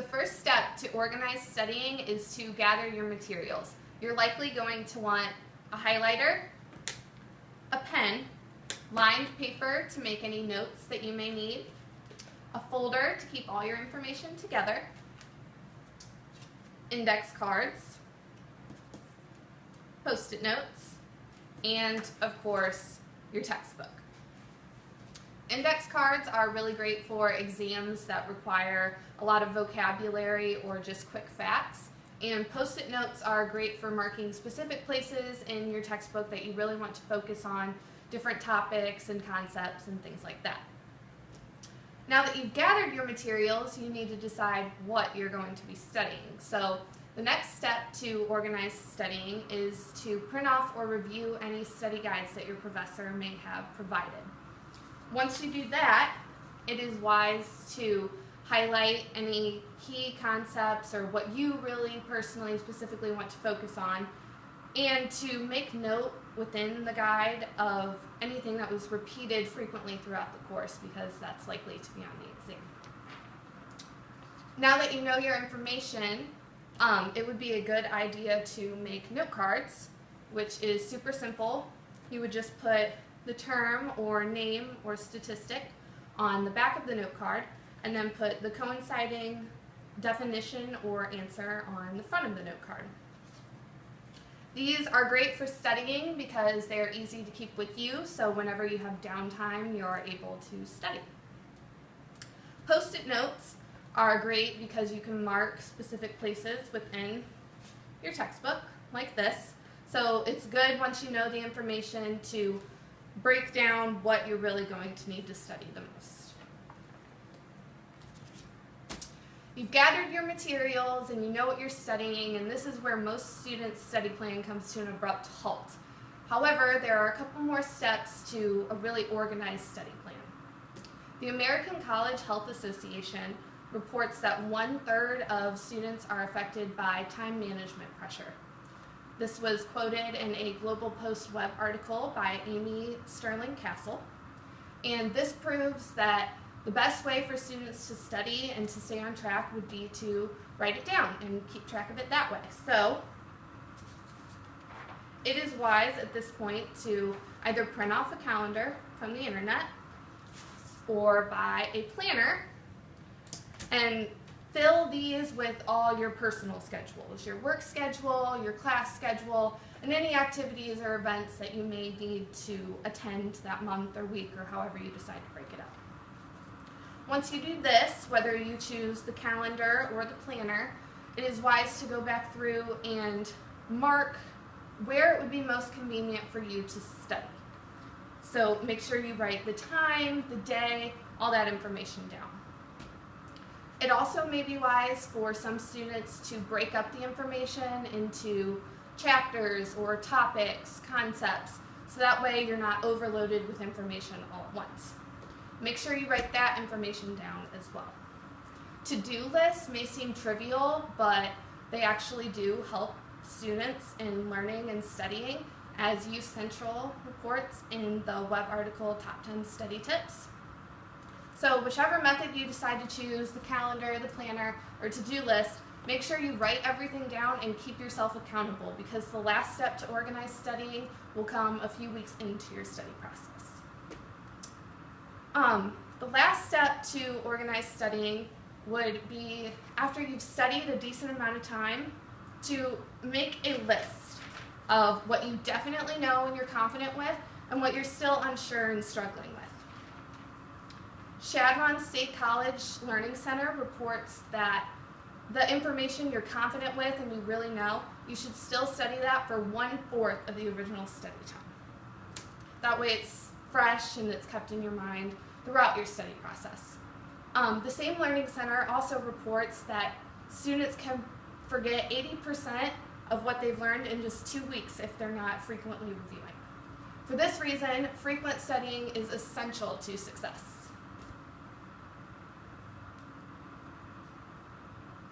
The first step to organized studying is to gather your materials. You're likely going to want a highlighter, a pen, lined paper to make any notes that you may need, a folder to keep all your information together, index cards, Post-it notes, and of course, your textbook. Index cards are really great for exams that require a lot of vocabulary or just quick facts. And Post-it notes are great for marking specific places in your textbook that you really want to focus on, different topics and concepts and things like that. Now that you've gathered your materials, you need to decide what you're going to be studying. So the next step to organized studying is to print off or review any study guides that your professor may have provided. Once you do that, it is wise to highlight any key concepts or what you really personally specifically want to focus on, and to make note within the guide of anything that was repeated frequently throughout the course, because that's likely to be on the exam. Now that you know your information, it would be a good idea to make note cards, which is super simple. You would just put the term or name or statistic on the back of the note card, and then put the coinciding definition or answer on the front of the note card. These are great for studying because they are easy to keep with you, so whenever you have downtime, you're able to study. Post-it notes are great because you can mark specific places within your textbook, like this. So it's good once you know the information to break down what you're really going to need to study the most. You've gathered your materials and you know what you're studying, and this is where most students' study plan comes to an abrupt halt. However, there are a couple more steps to a really organized study plan. The American College Health Association reports that 1/3 of students are affected by time management pressure. This was quoted in a Global Post web article by Amy Sterling Castle, and this proves that the best way for students to study and to stay on track would be to write it down and keep track of it that way. So it is wise at this point to either print off a calendar from the internet or buy a planner and fill these with all your personal schedules, your work schedule, your class schedule, and any activities or events that you may need to attend that month or week or however you decide to break it up. Once you do this, whether you choose the calendar or the planner, it is wise to go back through and mark where it would be most convenient for you to study. So make sure you write the time, the day, all that information down. It also may be wise for some students to break up the information into chapters or topics, concepts, so that way you're not overloaded with information all at once. Make sure you write that information down as well. To-do lists may seem trivial, but they actually do help students in learning and studying, as Youth Central reports in the web article Top 10 Study Tips. So whichever method you decide to choose, the calendar, the planner, or to-do list, make sure you write everything down and keep yourself accountable, because the last step to organized studying will come a few weeks into your study process. The last step to organized studying would be, after you've studied a decent amount of time, to make a list of what you definitely know and you're confident with, and what you're still unsure and struggling with. Chadron State College Learning Center reports that the information you're confident with and you really know, you should still study that for 1/4 of the original study time. That way it's fresh and it's kept in your mind throughout your study process. The same Learning Center also reports that students can forget 80% of what they've learned in just 2 weeks if they're not frequently reviewing. For this reason, frequent studying is essential to success.